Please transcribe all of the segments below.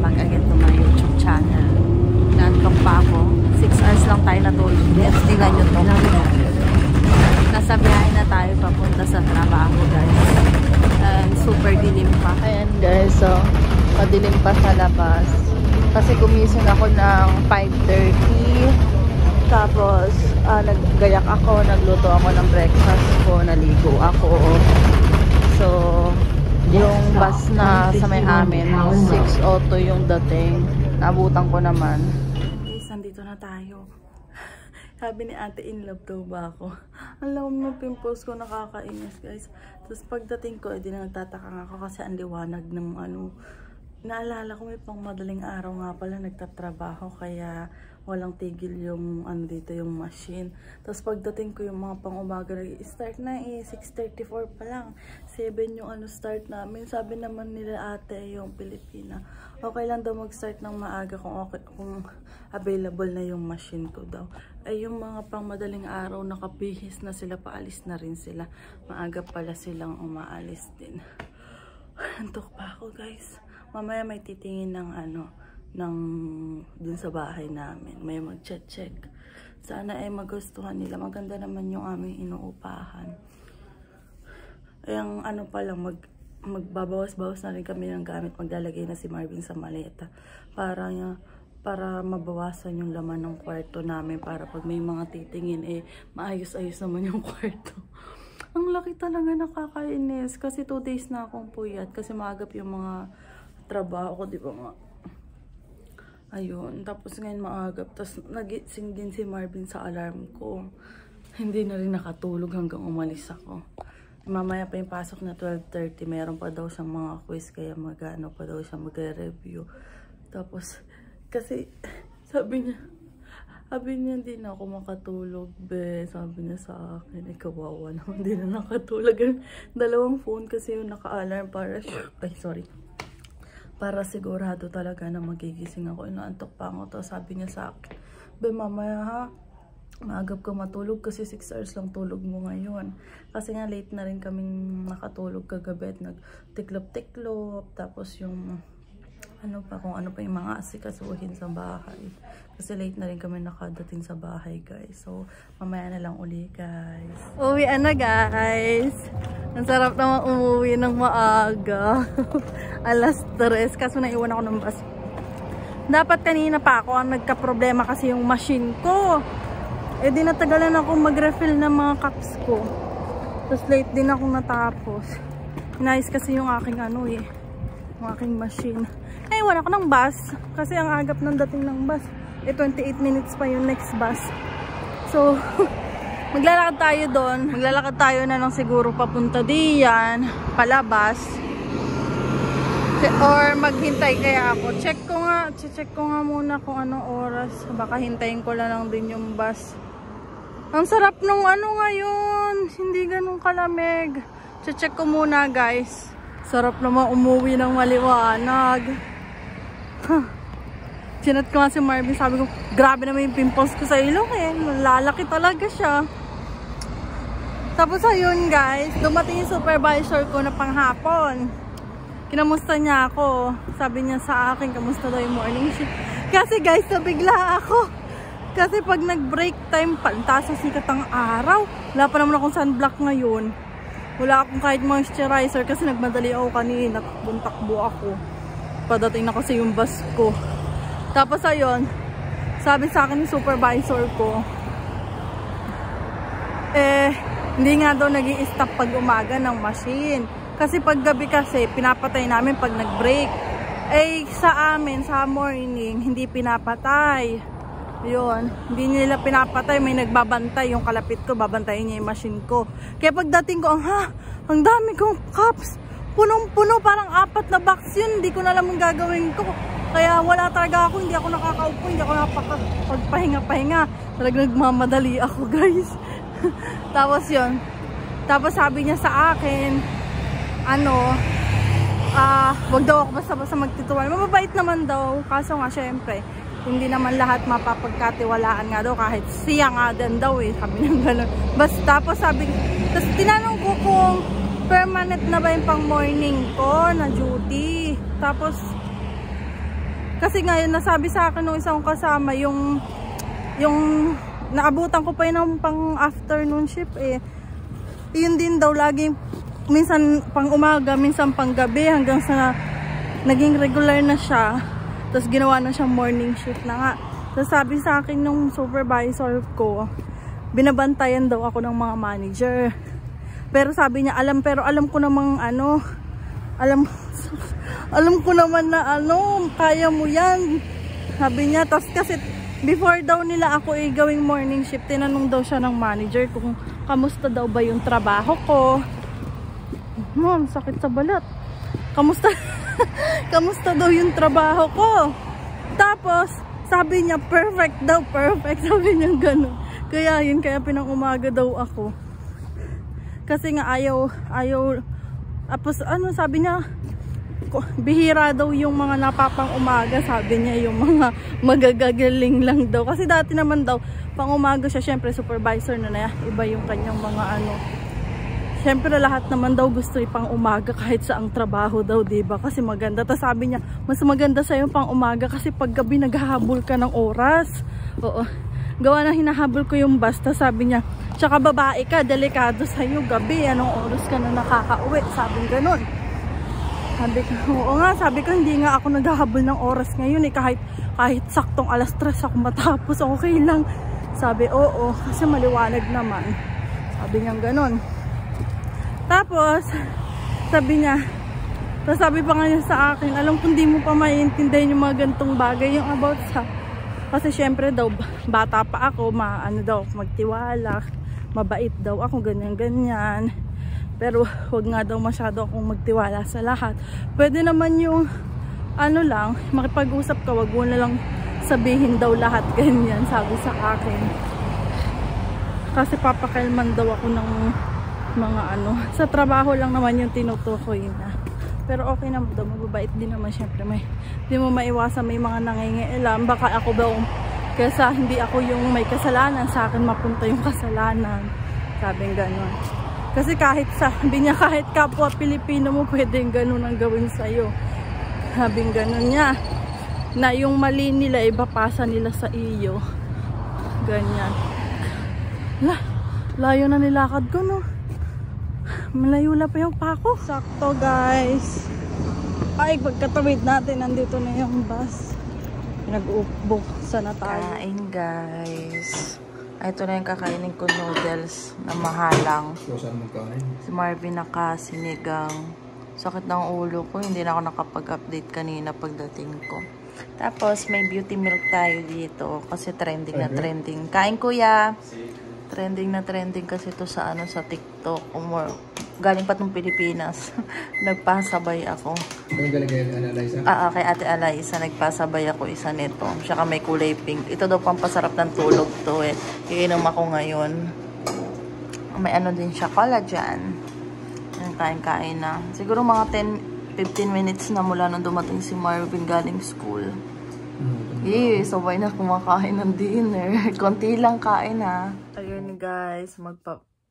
back again to my YouTube channel. Nantok pa ako. 6 hours lang tayo natulog. Yes, tingnan nyo to. Nasa biyahe na tayo papunta sa trabaho, guys. And super dilim pa. Ayan guys, so madilim pa sa labas. Kasi gumising ako ng 5:30. Tapos naggayak ako, nagluto ako ng breakfast ko, naligo ako. So yung bus na sa may amin, 6:02 yung dating. Naabutan ko naman. Guys, nandito na tayo. Sabi ni ate, in love daw ba ako? Ang lawam ng pimples ko, nakakainis guys. Tapos pagdating ko, edi na nagtataka nga ako kasi ang liwanag ng ano. Naalala ko may pang madaling araw nga pala nagtatrabaho, kaya walang tigil yung ano dito, yung machine. Tapos pagdating ko yung mga pang umaga, start na 6:34 pa lang. 7 yung ano start namin. Sabi naman nila ate, yung Pilipina, okay lang daw mag-start ng maaga kung available na yung machine ko daw. Ay yung mga pang madaling araw, nakabihis na sila, paalis na rin sila. Maaga pala silang umaalis din. Antok pa ako guys. Mamaya may titingin ng ano, dun sa bahay namin. May mag-check. Sana ay magustuhan nila. Maganda naman yung aming inuupahan. Ang ano pa lang, magbabawas-bawas na rin kami ng gamit. Maglalagay na si Marvin sa maleta. Para mabawasan yung laman ng kwarto namin. Para pag may mga titingin, maayos-ayos naman yung kwarto. Ang laki talaga, nakakainis. Kasi 2 days na akong puyat. Kasi maagap yung mga trabaho ko, di ba nga? Ayun, tapos ngayon maagap. Tapos nagising din si Marvin sa alarm ko. Hindi na rin nakatulog hanggang umalis ako. Mamaya pa yung pasok na 12:30. Mayroon pa daw siyang mga quiz, kaya mag-ano pa daw siya, magre-review. Tapos, kasi sabi niya hindi na ako makatulog, be. Sabi niya sa akin, kawawa naman, hindi na nakatulog. 2 phone kasi yung naka-alarm para sigurado talaga na magigising ako. Inaantok pa ako to. Sabi niya sa akin, be, mamaya ha, maagap ka matulog kasi 6 hours lang tulog mo ngayon. Kasi nga late na rin kaming nakatulog kagabi at nagtiklop-tiklop. Tapos yung ano pa, kung ano pa yung mga asikasuhin sa bahay. Kasi late na rin kami nakadating sa bahay, guys. So, mamaya na lang uli, guys. Uwi na, guys. Ang sarap naman umuwi ng maaga. Alas 3, kaso naiwan ako ng bus. Dapat kanina pa ako ang nagka-problema kasi yung machine ko. Di natagalan ako mag-refill ng mga cups ko. Tapos late din ako natapos. Inayos kasi yung aking yung aking machine. Wala ko ng bus kasi ang agap ng dating ng bus. 28 minutes pa yung next bus. So, maglalakad tayo doon. Maglalakad tayo na lang siguro papunta diyan, palabas. Or maghintay kaya ako. Check ko nga muna kung anong oras. Baka hintayin ko lang din yung bus. Ang sarap nung ngayon. Hindi ganun kalamig. Check ko muna, guys. Sarap naman umuwi ng maliwanag. Sinat ko nga si Marvin, sabi ko, grabe naman yung pimples ko sa ilong lalaki talaga siya. Tapos ayun guys, dumating yung supervisor ko na panghapon. Kinamusta niya ako. Sabi niya sa akin, kamusta daw yung morning shift. Kasi guys, nabigla ako. Kasi pag nag-break time, pantas sa sikat ng araw. Wala pa naman akong sunblock ngayon. Wala akong kahit moisturizer kasi nagmadali ako kanina. Takbo ako. Padating na kasi yung bus ko. Tapos ayun, sabi sa akin ng supervisor ko, hindi nga daw nag-i-stop pag umaga ng machine. Kasi pag gabi kasi, pinapatay namin pag nag-break. Sa amin, sa morning, hindi pinapatay. Yun, hindi nila pinapatay, may nagbabantay. Yung kalapit ko, babantayin niya yung machine ko. Kaya pagdating ko, ang dami kong cups. Punong-puno, parang 4 na box yun. Hindi ko na alam ang gagawin ko. Kaya wala talaga ako, hindi ako nakakaupo, hindi ako nakapagpahinga-pahinga. Talagang nagmamadali ako, guys. Tapos yun. Tapos sabi niya sa akin, wag daw ako basta-basta magtitiwala. Mababait naman daw, kaso nga syempre, hindi naman lahat mapapagkatiwalaan nga daw, kahit siya nga din daw sabi niya gano'n. Tapos tinanong ko kung permanent na ba yung pang morning ko na duty. Tapos Kasi ngayon nasabi sa akin nung isang kasama, yung naabutan ko pa yun ng pang afternoon shift eh. Yun din daw laging minsan pang umaga, minsan pang gabi hanggang sa naging regular na siya. Tapos ginawa na siyang morning shift na nga. Tapos sabi sa akin nung supervisor ko, binabantayan daw ako ng mga manager. Pero sabi niya, alam ko namang ano, alam ko naman na ano, kaya mo yan. Sabi niya, tapos kasi before daw nila ako gawing morning shift, tinanong daw siya ng manager kung kamusta daw ba yung trabaho ko. Sakit sa balat. Kamusta? Kamusta daw yung trabaho ko? Tapos, sabi niya, perfect daw, perfect. Sabi niya gano'n. Kaya yun, kaya pinang-umaga daw ako. Kasi nga ayaw, tapos ano, sabi niya, bihira daw yung mga napapang-umaga. Sabi niya, yung mga magagagaling lang daw. Kasi dati naman daw, pang-umaga siya, syempre supervisor na iba yung kanyang mga ano. Syempre lahat naman daw gusto pang umaga kahit sa ang trabaho daw, diba? Kasi maganda. Tapos sabi niya, mas maganda sa'yo pang umaga kasi pag gabi naghahabol ka ng oras. Oo. Gawa na hinahabol ko yung basta, sabi niya. Tsaka babae ka, delikado sa'yo gabi. Anong oras ka na nakakauwi? Sabi ganun. Sabi ko, oo nga, sabi ko hindi nga ako naghahabol ng oras ngayon eh. Kahit saktong alas 3 ako matapos, okay lang. Sabi, oo, kasi maliwanag naman. Sabi niya ganun. Tapos, sabi niya, tapos sabi pa nga niya sa akin, alam kung di mo pa maiintindihan yung mga gantong bagay, yung about sa, kasi syempre daw, bata pa ako, ano daw, magtiwala, mabait daw ako, ganyan-ganyan. Pero, wag nga daw masyado akong magtiwala sa lahat. Pwede naman yung, ano lang, makipag-usap ka, wag mo na lang sabihin daw lahat, ganyan, sabi sa akin. Kasi papakailman daw ako ng mga ano, sa trabaho lang naman yung tinutukoy na. Pero okay naman daw, mababait din naman syempre. Hindi mo maiwasan may mga nangingialam. Baka ako daw, kesa hindi ako yung may kasalanan, sa akin mapunta yung kasalanan. Sabing gano'n. Kasi sabi niya, kahit kapwa Pilipino mo pwedeng gano'n ang gawin sa'yo. Sabing gano'n niya. Na yung mali nila, ibapasa nila sa iyo. Ganyan. Layo na nilakad ko, no? Malayo na pa yung pako. Sakto guys. Ay, pagkatawid natin, nandito na yung bus. Nag-buksan na tayo. Kain guys. Ito na yung kakainin ko, noodles na mahalang. Si Marvin nakasinigang. Sakit ng ulo ko. Hindi na ako nakapag-update kanina pagdating ko. Tapos may beauty milk tayo dito. Kasi trending na trending. Kain kuya. Trending na trending kasi ito sa ano, sa TikTok. Galing pa itong Pilipinas. Nagpasabay ako. Anong galing kay Ate Alaysa? Kay Ate Alaysa. Nagpasabay ako isa nito. Saka may kulay pink. Ito daw pampasarap ng tulog to eh. Iinom ako ngayon. May ano din siya, collagen. Kain-kain na. Siguro mga 10-15 minutes na mula nung dumating si Marvin galing school. Sabay na kumakain ng dinner. Konti lang kain ha. Ayun guys,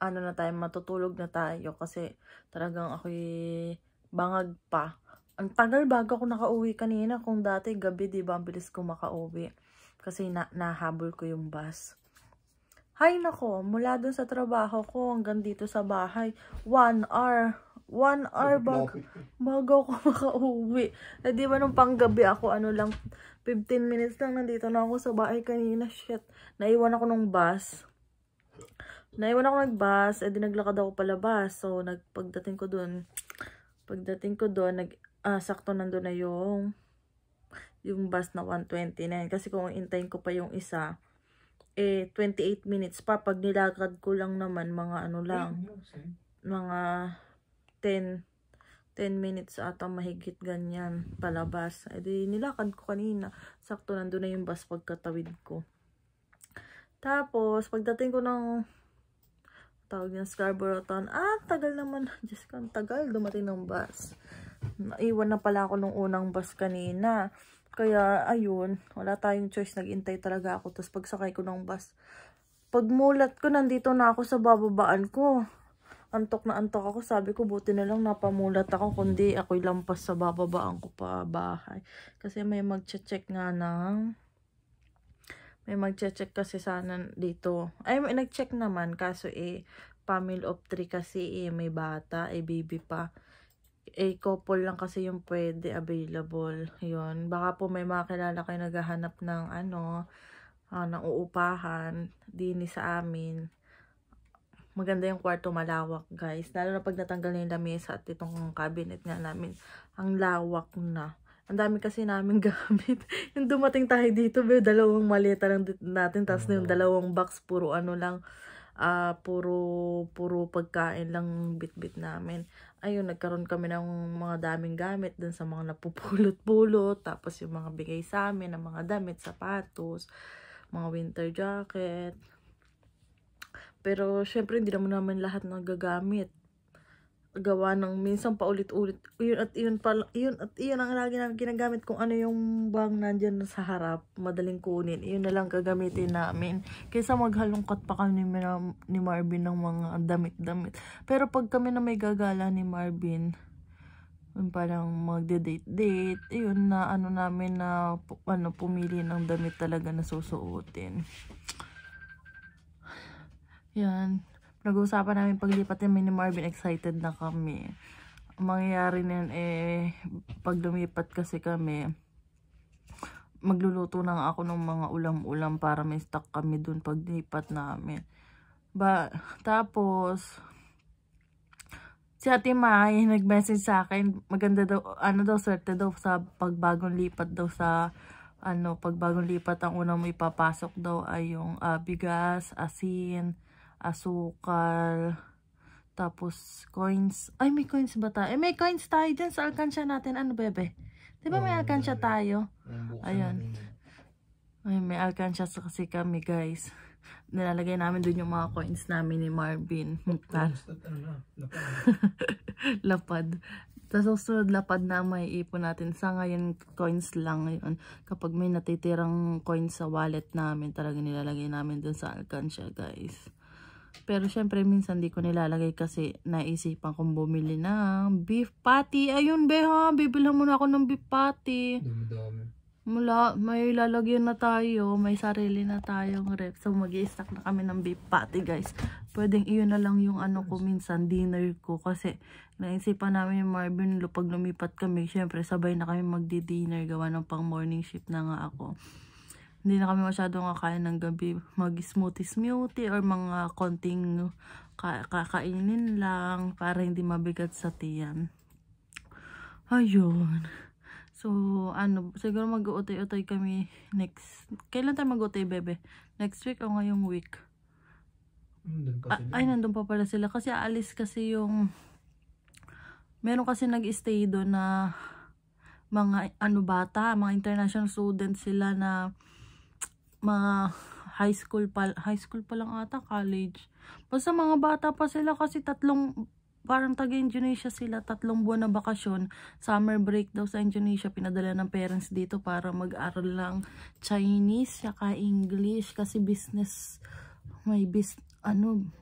na tayo, matutulog na tayo kasi talagang ako'y bangag pa. Ang tagal bago ako nakauwi kanina. Kung dati gabi, diba, ang bilis ko makauwi. Kasi nahabol ko yung bus. Hay nako, mula dun sa trabaho ko hanggang dito sa bahay, 1 hour. 1 hour bago ako makauwi. Eh, di ba nung panggabi ako, ano lang, 15 minutes lang nandito na ako sa bahay kanina. Shit, naiwan ako ng bus. Eh, di naglakad ako palabas. So, pagdating ko doon, sakto nandun na yung bus na 129. Kasi kung intayin ko pa yung isa, 28 minutes pa. Pag nilakad ko lang naman, mga ano lang, mga 10 minutes ata mahigit ganyan palabas. Eh, di nilakad ko kanina. Sakto nandun na yung bus pagkatawid ko. Tapos, pagdating ko ng tawag niya Scarborough Town. Tagal naman. Diyos ko, tagal dumating ng bus. Naiwan na pala ako nung unang bus kanina. Kaya, ayun, wala tayong choice. Nag-intay talaga ako. Tapos pagsakay ko ng bus, pagmulat ko, nandito na ako sa bababaan ko. antok na antok ako. Sabi ko, buti na lang napamulat ako. Kundi ako'y lampas sa bababaan ko pa bahay. Kasi may mag-check nga ng... May mag-check kasi sana dito. Ay, may nag-check naman. Kaso family of 3 kasi may bata, baby pa. Couple lang kasi yung pwede available. Yun. Baka po may mga kilala kayo naghahanap ng ng uupahan. Dini sa amin. Maganda yung kwarto, malawak guys. Lalo na pag natanggal na yung lamesa at itong cabinet nga namin. Ang lawak na. Ang dami kasi namin gamit. Yung dumating tayo dito, dalawang maleta lang natin. Tapos yung dalawang box, puro lang. Puro pagkain lang bit-bit namin. Ayun, nagkaroon kami ng mga daming gamit dun sa mga napupulot-pulot. Tapos yung mga bigay sa amin ng mga damit, sapatos, mga winter jacket. Pero syempre hindi naman lahat nagagamit. Gawa ng minsan paulit-ulit. Yun ang lagi namin ginagamit kung ano yung bang nandyan sa harap. Madaling kunin. Yun na lang gagamitin namin. Kaysa maghalongkat pa kami ni Marvin ng mga damit-damit. Pero pag kami na may gagala ni Marvin, yun parang magde-date-date. Yun na namin na pumili ng damit talaga na susuotin. Yan. Nag-uusapan namin paglipat namin ni Marvin, excited na kami. Mangyayari na pag lumipat kasi kami, magluluto na ako ng mga ulam-ulam para may stock kami dun paglipat namin. Tapos, si Ate Mai nag-message sa akin, maganda daw, swerte daw sa pagbagong lipat daw sa, pagbagong lipat ang unang may papasok daw ay yung bigas, asin, asukal, tapos coins. Ay, may coins ba tayo? May coins tayo dyan sa alkansya natin. Ano, bebe? Diba may alkansya tayo? Ayan. Ay, may alkansya kasi kami, guys. Nilalagay namin dun yung mga coins namin ni Marvin. Lapad. Tapos susunod lapad na may ipon natin. Sa ngayon, coins lang ngayon. Kapag may natitirang coins sa wallet namin, talaga nilalagay namin dun sa alkansya, guys. Pero syempre minsan di ko nilalagay kasi naisipan kong bumili ng beef patty. Ayun beha, bibilhan muna ako ng beef patty. May lalagyan na tayo, may sarili na tayong rep. So mag-i-stack na kami ng beef patty, guys. Pwedeng iyon na lang yung ko minsan, dinner ko. Kasi naisipan namin yung Marvin, pag lumipat kami, syempre sabay na kami magdi-dinner, gawa ng pang morning shift na nga ako. Hindi na kami masyadong kakain ng gabi. Mag-smoothie or mga konting kakainin lang para hindi mabigat sa tiyan. Ayun. So, siguro mag-uutay-utay kami next. Kailan tayo mag-uutay, bebe? Next week o ngayong week? Nandun pa pala sila. Kasi aalis kasi yung... Meron kasi nag-stay doon na mga bata, mga international students sila na mga high school pa lang ata, college. Basta mga bata pa sila kasi parang taga-Indonesia sila, 3 buwan na bakasyon. Summer break daw sa Indonesia, pinadala ng parents dito para mag-aral lang Chinese, saka English, kasi business,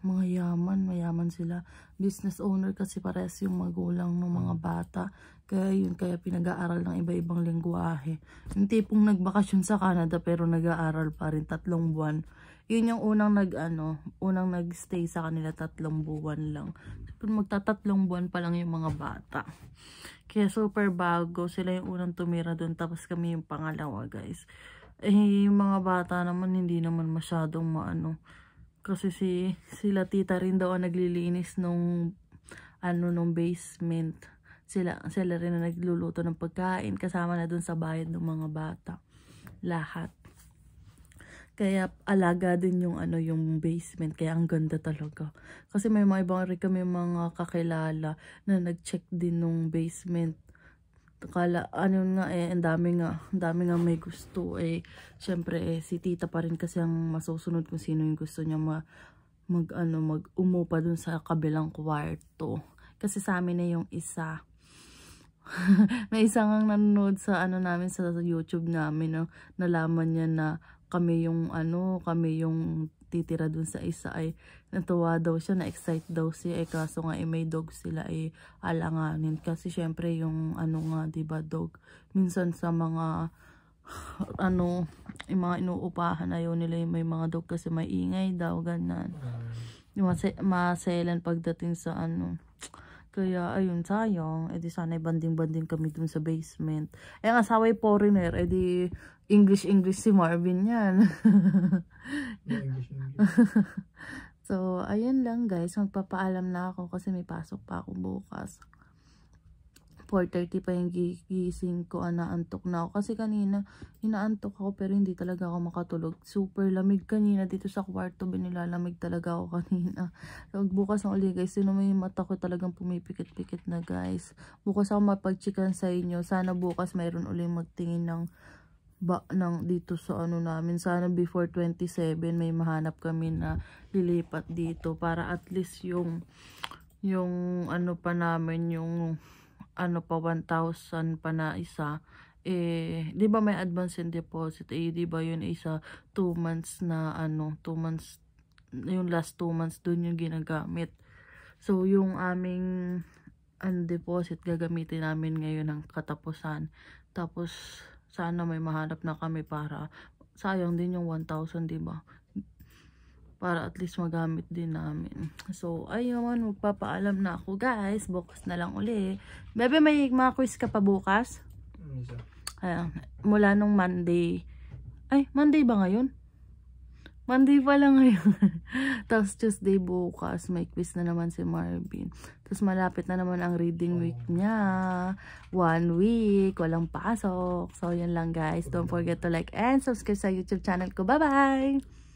mayaman sila. Business owner kasi parehas yung magulang ng mga bata. Kaya pinag-aaral ng iba-ibang lengguwahe. Yung tipong nagbakasyon sa Canada pero nag-aaral pa rin 3 buwan. Yun yung unang nag-stay sa kanila, 3 buwan lang. Magta-3 buwan pa lang yung mga bata. Kaya super bago. Sila yung unang tumira doon, tapos kami yung pangalawa, guys. Yung mga bata naman, hindi naman masyadong Kasi sila tita rin daw ang naglilinis nung basement. Sila rin na nagluluto ng pagkain, kasama na dun sa bayan ng mga bata. Lahat. Kaya alaga din yung yung basement, kaya ang ganda talaga. Kasi may mga ibang rin kami mga kakilala na nag-check din nung basement. Ang dami nga may gusto. Syempre si tita pa rin kasi ang masusunod kung sino yung gusto niya mag-umupa dun sa kabilang kwarto. Kasi sa amin na yung isa. May isang nanonood sa namin sa YouTube namin, nalaman niya na kami yung titira dun sa isa ay natuwa daw siya, na-excite daw siya. Kaso nga may dog sila alanganin. Kasi syempre yung ano nga, diba dog. Minsan sa mga yung mga inuupahan ayaw nila yung may mga dog kasi may ingay daw, ganun. Maselan pagdating sa Kaya, ayun, sayang. Di sana banding-banding kami dun sa basement. Ang asawa'y foreigner, di English si Marvin yan. English. So, ayun lang guys. Magpapaalam na ako kasi may pasok pa ako bukas. 4:30 pa yung gising ko, naantok na ako. Kasi kanina, inaantok ako pero hindi talaga ako makatulog. Super lamig kanina dito sa kwarto. Binilalamig talaga ako kanina. So, bukas na uli guys, sino may mata ko talagang pumipikit-pikit na guys. Bukas ako mapag-chikan sa inyo. Sana bukas mayroon uli magtingin ng dito sa namin. Sana before 27 may mahanap kami na lilipat dito. Para at least yung pa namin, yung pa 1,000 pa na isa, di ba may advance and deposit, di ba yun isa 2 months na 2 months, yung last 2 months dun yung ginagamit. So yung aming deposit gagamitin namin ngayon ng katapusan. Tapos sana may mahanap na kami para sayang din yung 1,000, di ba? Para at least magamit din namin. So, ayun, magpapaalam na ako guys. Bukas na lang uli. Bebe, may mga quiz ka pa bukas? Mula nung Monday. Ay, Monday ba ngayon? Monday pa lang ngayon. Tapos Tuesday bukas, may quiz na naman si Marvin. Tapos malapit na naman ang reading week niya. 1 week, walang pasok. So, yan lang guys. Don't forget to like and subscribe sa YouTube channel ko. Bye-bye!